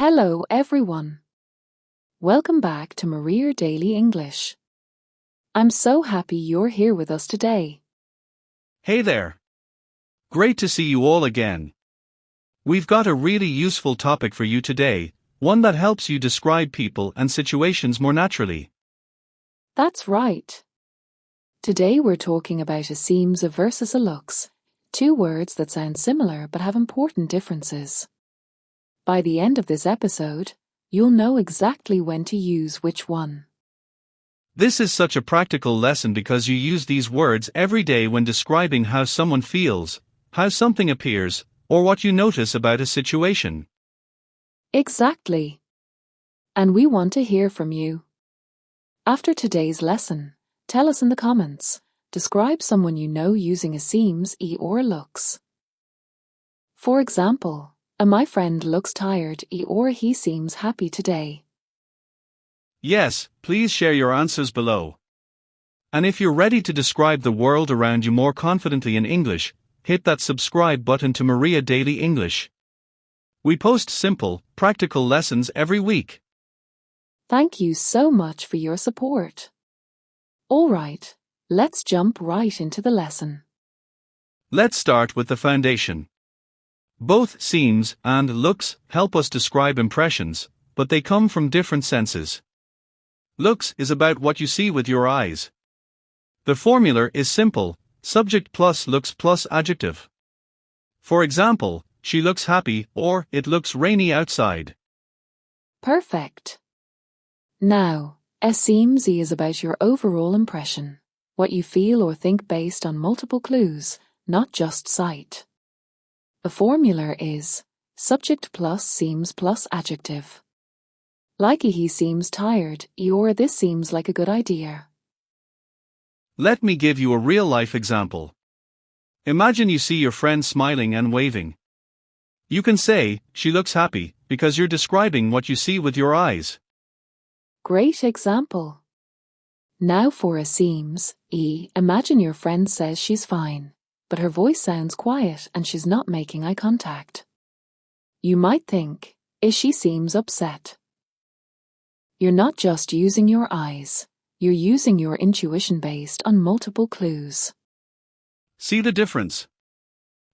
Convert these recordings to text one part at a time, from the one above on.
Hello everyone. Welcome back to Maria Daily English. I'm so happy you're here with us today. Hey there. Great to see you all again. We've got a really useful topic for you today, one that helps you describe people and situations more naturally. That's right. Today we're talking about a seems versus a looks, two words that sound similar but have important differences. By the end of this episode, you'll know exactly when to use which one. This is such a practical lesson because you use these words every day when describing how someone feels, how something appears, or what you notice about a situation. Exactly. And we want to hear from you. After today's lesson, tell us in the comments, describe someone you know using a seems or a looks. For example, my friend looks tired or he seems happy today. Yes, please share your answers below. And if you're ready to describe the world around you more confidently in English, hit that subscribe button to Maria Daily English. We post simple, practical lessons every week. Thank you so much for your support. All right, let's jump right into the lesson. Let's start with the foundation. Both seems and looks help us describe impressions, but they come from different senses. Looks is about what you see with your eyes. The formula is simple: subject plus looks plus adjective. For example, she looks happy or it looks rainy outside. Perfect. Now, a seems is about your overall impression, what you feel or think based on multiple clues, not just sight. The formula is subject plus seems plus adjective. Like he seems tired, or this seems like a good idea. Let me give you a real-life example. Imagine you see your friend smiling and waving. You can say, she looks happy, because you're describing what you see with your eyes. Great example. Now for a seems, imagine your friend says she's fine, but her voice sounds quiet and she's not making eye contact. You might think, she seems upset. You're not just using your eyes, you're using your intuition based on multiple clues. See the difference?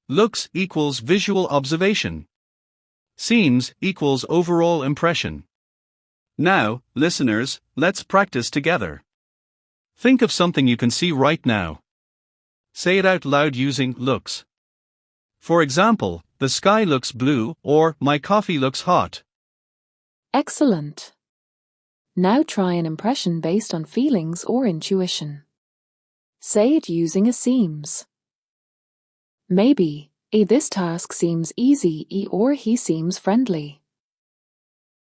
Looks equals visual observation. Seems equals overall impression. Now, listeners, let's practice together. Think of something you can see right now. Say it out loud using looks. For example, the sky looks blue or my coffee looks hot. Excellent. Now try an impression based on feelings or intuition. Say it using a seems. Maybe, this task seems easy or he seems friendly.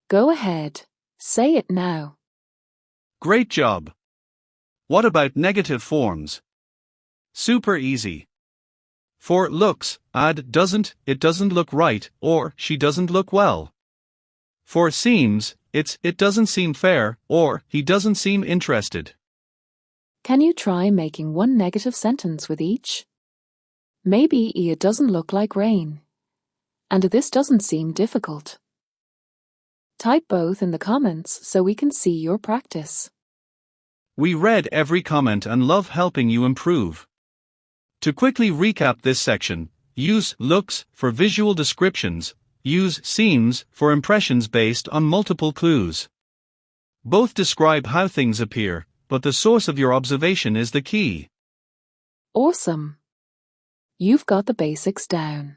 Go ahead, say it now. Great job. What about negative forms? Super easy. For looks, add doesn't, it doesn't look right, or she doesn't look well. For seems, it's it doesn't seem fair, or he doesn't seem interested. Can you try making one negative sentence with each? Maybe it doesn't look like rain. And this doesn't seem difficult. Type both in the comments so we can see your practice. We read every comment and love helping you improve. To quickly recap this section, use looks for visual descriptions, use seems for impressions based on multiple clues. Both describe how things appear, but the source of your observation is the key. Awesome. You've got the basics down.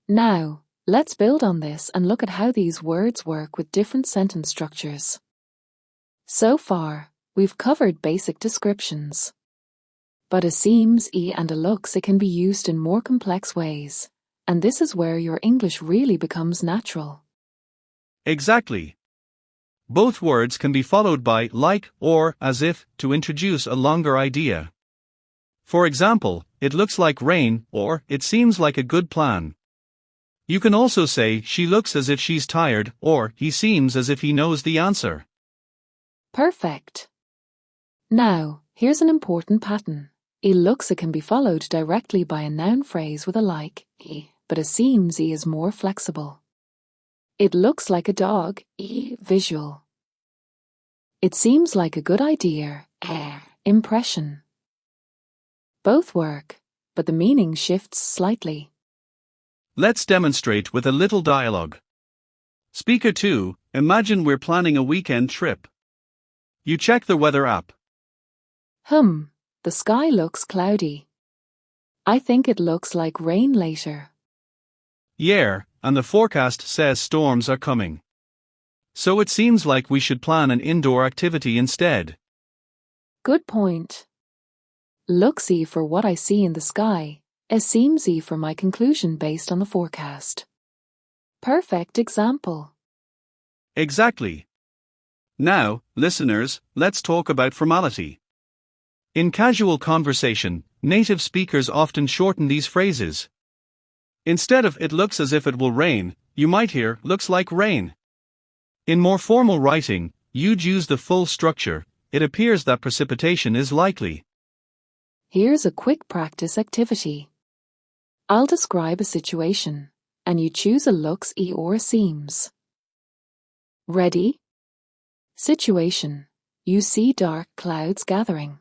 Now, let's build on this and look at how these words work with different sentence structures. So far, we've covered basic descriptions. But a seems and a looks can be used in more complex ways, and this is where your English really becomes natural. Exactly. Both words can be followed by like or as if to introduce a longer idea. For example, it looks like rain or it seems like a good plan. You can also say she looks as if she's tired or he seems as if he knows the answer. Perfect. Now, here's an important pattern. A looks can be followed directly by a noun phrase with a like, but a seems is more flexible. It looks like a dog. Visual. It seems like a good idea. Impression. Both work, but the meaning shifts slightly. Let's demonstrate with a little dialogue. Speaker 2, imagine we're planning a weekend trip. You check the weather app. The sky looks cloudy. I think it looks like rain later. Yeah, and the forecast says storms are coming. So it seems like we should plan an indoor activity instead. Good point. Looks-y for what I see in the sky, seems-y for my conclusion based on the forecast. Perfect example. Exactly. Now, listeners, let's talk about formality. In casual conversation, native speakers often shorten these phrases. Instead of "it looks as if it will rain," you might hear "looks like rain." In more formal writing, you'd use the full structure. It appears that precipitation is likely. Here's a quick practice activity. I'll describe a situation, and you choose a looks-y or seems. Ready? Situation. You see dark clouds gathering.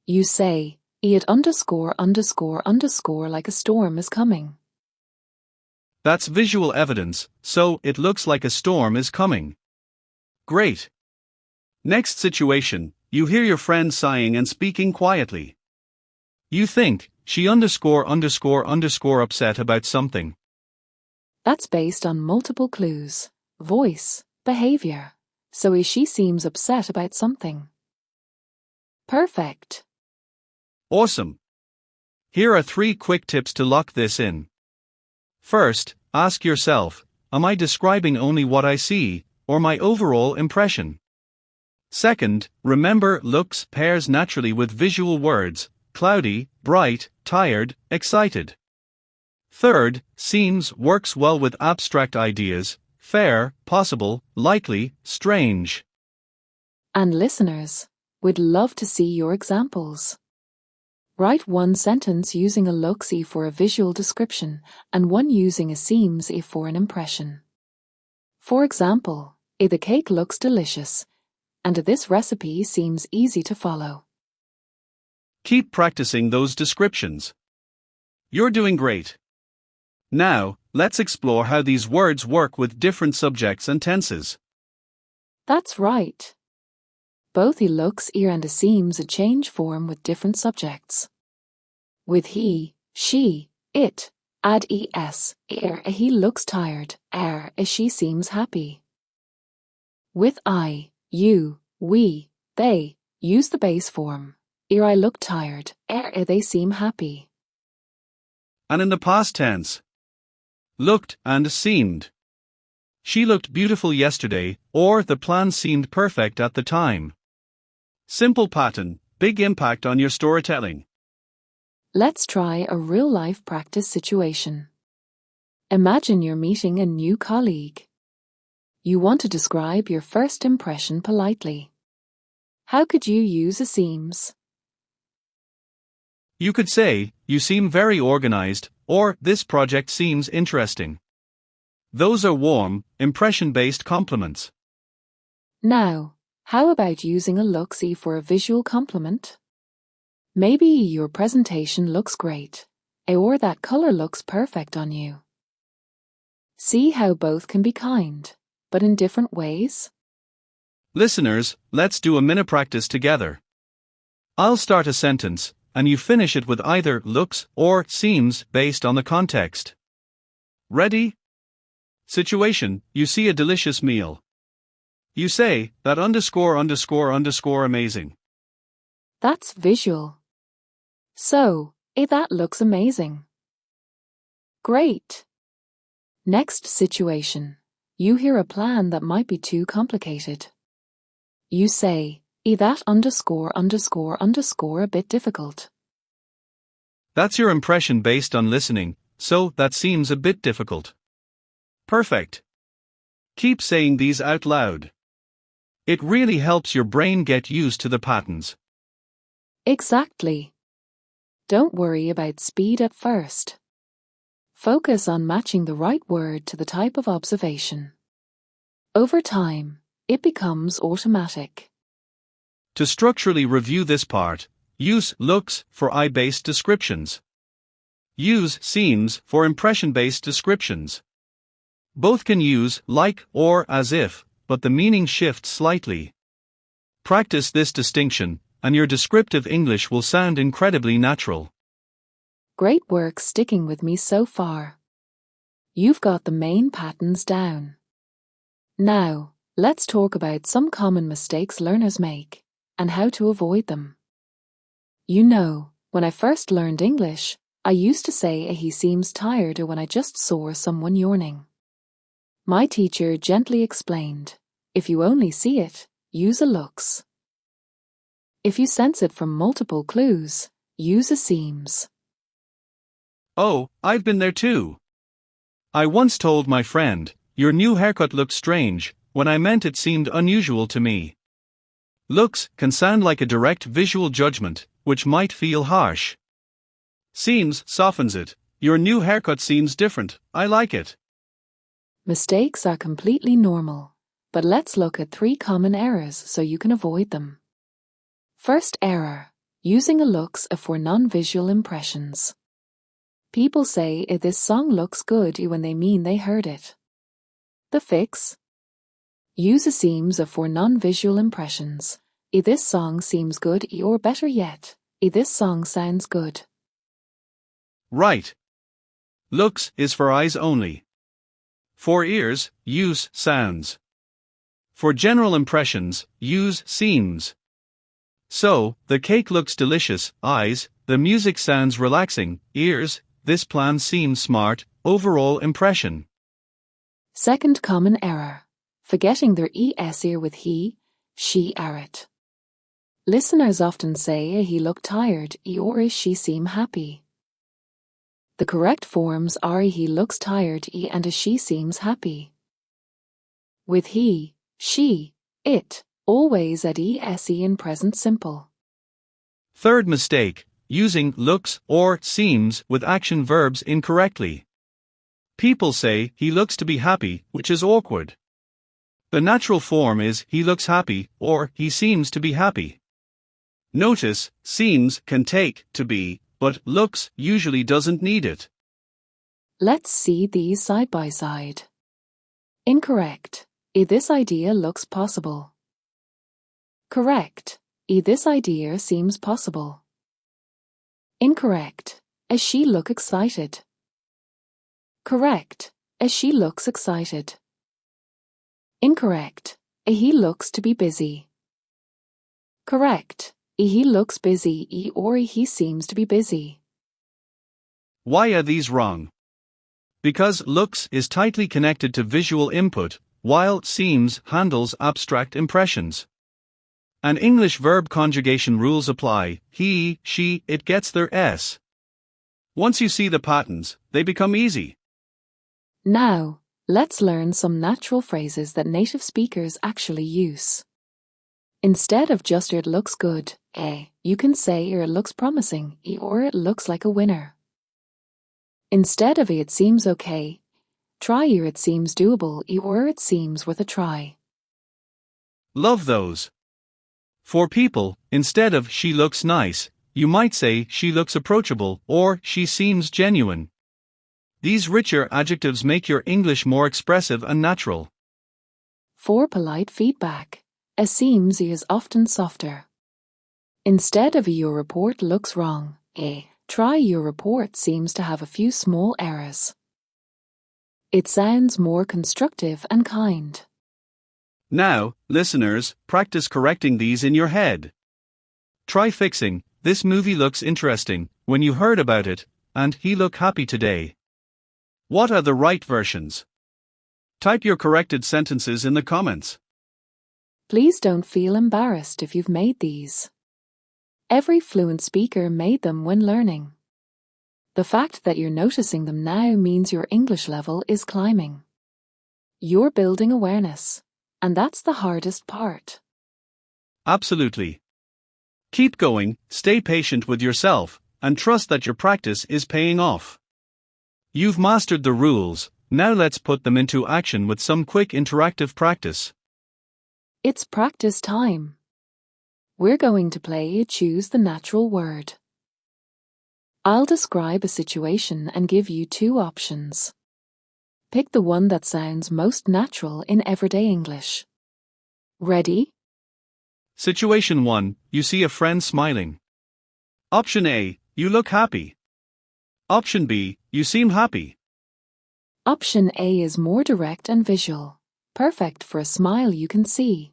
You say, it ___ like a storm is coming. That's visual evidence, so it looks like a storm is coming. Great. Next situation, you hear your friend sighing and speaking quietly. You think, she ___ upset about something. That's based on multiple clues, voice, behavior. So she seems upset about something. Perfect. Awesome. Here are 3 quick tips to lock this in. First, ask yourself, am I describing only what I see, or my overall impression? Second, remember looks pairs naturally with visual words: cloudy, bright, tired, excited. Third, seems works well with abstract ideas: fair, possible, likely, strange. And listeners, we'd love to see your examples. Write one sentence using a looks-y for a visual description and one using a seems-y for an impression. For example, the cake looks delicious, and this recipe seems easy to follow. Keep practicing those descriptions. You're doing great. Now, let's explore how these words work with different subjects and tenses. That's right. Both he looks and a seems change form with different subjects. With he, she, it, add es, he looks tired, she seems happy. With I, you, we, they, use the base form. I look tired, they seem happy. And in the past tense, looked and seemed. She looked beautiful yesterday, or the plan seemed perfect at the time. Simple pattern, big impact on your storytelling. Let's try a real-life practice situation. Imagine you're meeting a new colleague. You want to describe your first impression politely. How could you use a seems? You could say, "You seem very organized," or "This project seems interesting." Those are warm, impression-based compliments. Now, how about using a looks-y for a visual compliment? Maybe your presentation looks great, or that color looks perfect on you. See how both can be kind, but in different ways? Listeners, let's do a mini practice together. I'll start a sentence, and you finish it with either looks or seems based on the context. Ready? Situation: you see a delicious meal. You say, that ___ amazing. That's visual. So, that looks amazing. Great. Next situation. You hear a plan that might be too complicated. You say, that ___ a bit difficult. That's your impression based on listening, so that seems a bit difficult. Perfect. Keep saying these out loud. It really helps your brain get used to the patterns. Exactly. Don't worry about speed at first. Focus on matching the right word to the type of observation. Over time, it becomes automatic. To structurally review this part, use looks for I-based descriptions. Use seems for impression-based descriptions. Both can use like or as if, but the meaning shifts slightly. Practice this distinction, and your descriptive English will sound incredibly natural. Great work sticking with me so far. You've got the main patterns down. Now, let's talk about some common mistakes learners make, and how to avoid them. You know, when I first learned English, I used to say he seems tired, or when I just saw someone yawning. My teacher gently explained, if you only see it, use a looks. If you sense it from multiple clues, use a seems. Oh, I've been there too. I once told my friend, your new haircut looks strange, when I meant it seemed unusual to me. Looks can sound like a direct visual judgment, which might feel harsh. Seems softens it. Your new haircut seems different, I like it. Mistakes are completely normal, but let's look at 3 common errors so you can avoid them. First error, using a looks for non-visual impressions. People say this song looks good when they mean they heard it. The fix? Use a seems for non-visual impressions. This song seems good, or better yet, this song sounds good. Right. Looks is for eyes only. For ears, use sounds. For general impressions, use seems. So, the cake looks delicious, eyes, the music sounds relaxing, ears, this plan seems smart, overall impression. Second common error, forgetting their es here with he, she are it. Listeners often say he looked tired, or she seem happy. The correct forms are he looks tired and she seems happy. With he, she, it, always add es in present simple. Third mistake, using looks or seems with action verbs incorrectly. People say he looks to be happy, which is awkward. The natural form is he looks happy or he seems to be happy. Notice, seems can take to be, but looks usually doesn't need it. Let's see these side by side. Incorrect. This idea looks possible. Correct. This idea seems possible. Incorrect. She look excited. Correct. She looks excited. Incorrect. He looks to be busy. Correct. He looks busy or he seems to be busy. Why are these wrong? Because looks is tightly connected to visual input, while seems handles abstract impressions. And English verb conjugation rules apply, he, she, it gets their s. Once you see the patterns, they become easy. Now, let's learn some natural phrases that native speakers actually use. Instead of just it looks good, you can say it looks promising, or it looks like a winner. Instead of it seems okay, try it seems doable, or it seems worth a try. Love those. For people, instead of she looks nice, you might say she looks approachable or she seems genuine. These richer adjectives make your English more expressive and natural. For polite feedback, a seems is often softer. Instead of your report looks wrong, try your report seems to have a few small errors. It sounds more constructive and kind. Now, listeners, practice correcting these in your head. Try fixing, this movie looks interesting, when you heard about it, and he look happy today. What are the right versions? Type your corrected sentences in the comments. Please don't feel embarrassed if you've made these. Every fluent speaker made them when learning. The fact that you're noticing them now means your English level is climbing. You're building awareness, and that's the hardest part. Absolutely. Keep going, stay patient with yourself, and trust that your practice is paying off. You've mastered the rules, now let's put them into action with some quick interactive practice. It's practice time. We're going to play Choose the Natural Word. I'll describe a situation and give you two options. Pick the one that sounds most natural in everyday English. Ready? Situation 1. You see a friend smiling. Option A. You look happy. Option B. You seem happy. Option A is more direct and visual, perfect for a smile you can see.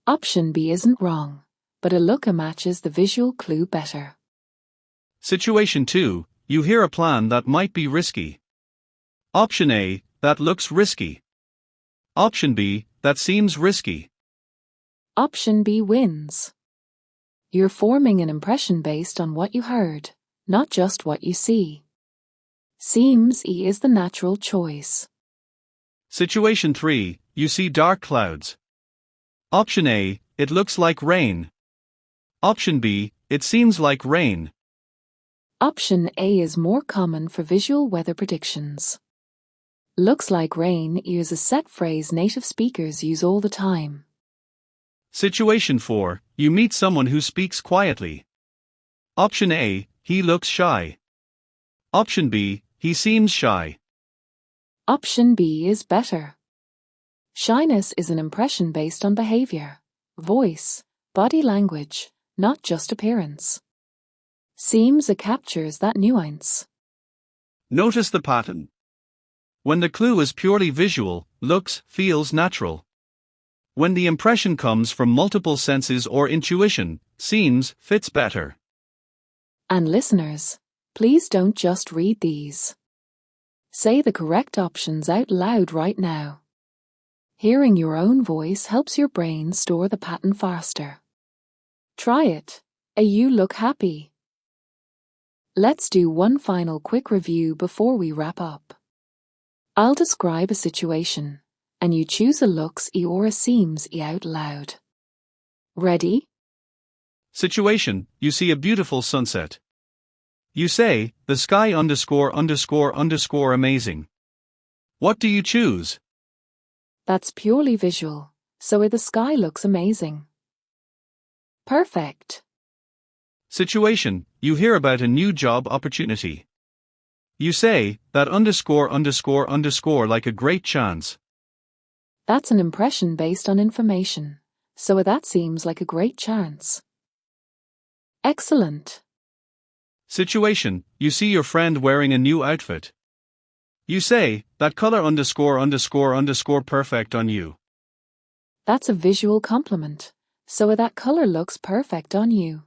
Option B isn't wrong, but a look matches the visual clue better. Situation 2. You hear a plan that might be risky. Option A. That looks risky. Option B. That seems risky. Option B wins. You're forming an impression based on what you heard, not just what you see. Seems E is the natural choice. Situation 3. You see dark clouds. Option A. It looks like rain. Option B. It seems like rain. Option A is more common for visual weather predictions. Looks like rain is a set phrase native speakers use all the time. Situation 4. You meet someone who speaks quietly. Option A. He looks shy. Option B. He seems shy. Option B is better. Shyness is an impression based on behavior, voice, body language, not just appearance. Seems it captures that nuance. Notice the pattern. When the clue is purely visual, looks, feels natural. When the impression comes from multiple senses or intuition, seems, fits better. And listeners, please don't just read these. Say the correct options out loud right now. Hearing your own voice helps your brain store the pattern faster. Try it. You look happy. Let's do one final quick review before we wrap up. I'll describe a situation, and you choose a looks or a seems out loud. Ready? Situation. You see a beautiful sunset. You say, the sky ___ amazing. What do you choose? That's purely visual, so the sky looks amazing. Perfect. Situation. You hear about a new job opportunity. You say, that ___ like a great chance. That's an impression based on information, so that seems like a great chance. Excellent. Situation. You see your friend wearing a new outfit. You say, that color ___ perfect on you. That's a visual compliment, so that color looks perfect on you.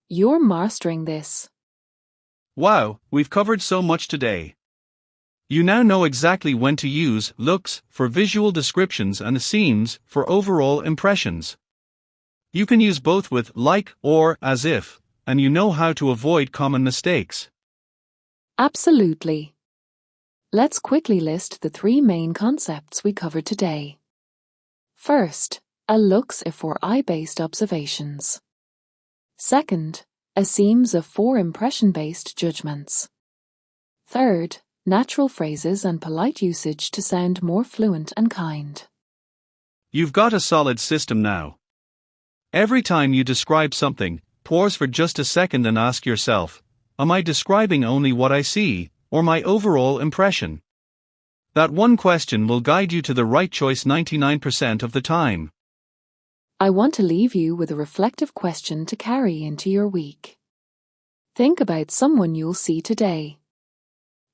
You're mastering this. Wow, we've covered so much today. You now know exactly when to use looks for visual descriptions and seems for overall impressions. You can use both with like or as if, and you know how to avoid common mistakes. Absolutely. Let's quickly list the three main concepts we covered today. First, a looks for eye-based observations. Second, a seems for impression-based judgments. Third, natural phrases and polite usage to sound more fluent and kind. You've got a solid system now. Every time you describe something, pause for just a second and ask yourself, am I describing only what I see, or my overall impression? That one question will guide you to the right choice 99% of the time. I want to leave you with a reflective question to carry into your week. Think about someone you'll see today.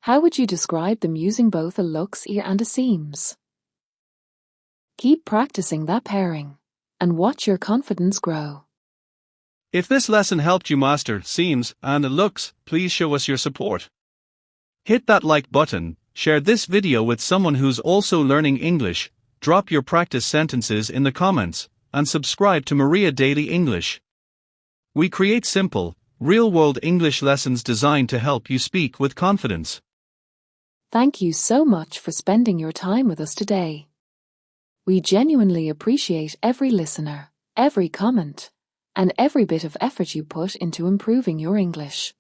How would you describe them using both a looks and a seems? Keep practicing that pairing, and watch your confidence grow. If this lesson helped you master seems and looks, please show us your support. Hit that like button, share this video with someone who's also learning English, drop your practice sentences in the comments, and subscribe to Maria Daily English. We create simple, real-world English lessons designed to help you speak with confidence. Thank you so much for spending your time with us today. We genuinely appreciate every listener, every comment, and every bit of effort you put into improving your English.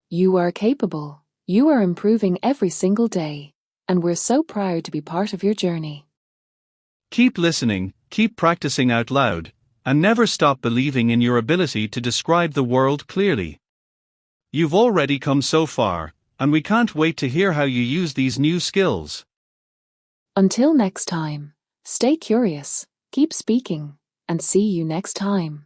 You are capable, You are improving every single day, and we're so proud to be part of your journey. Keep listening, keep practicing out loud, and never stop believing in your ability to describe the world clearly. You've already come so far, and we can't wait to hear how you use these new skills. Until next time, stay curious, keep speaking, and see you next time.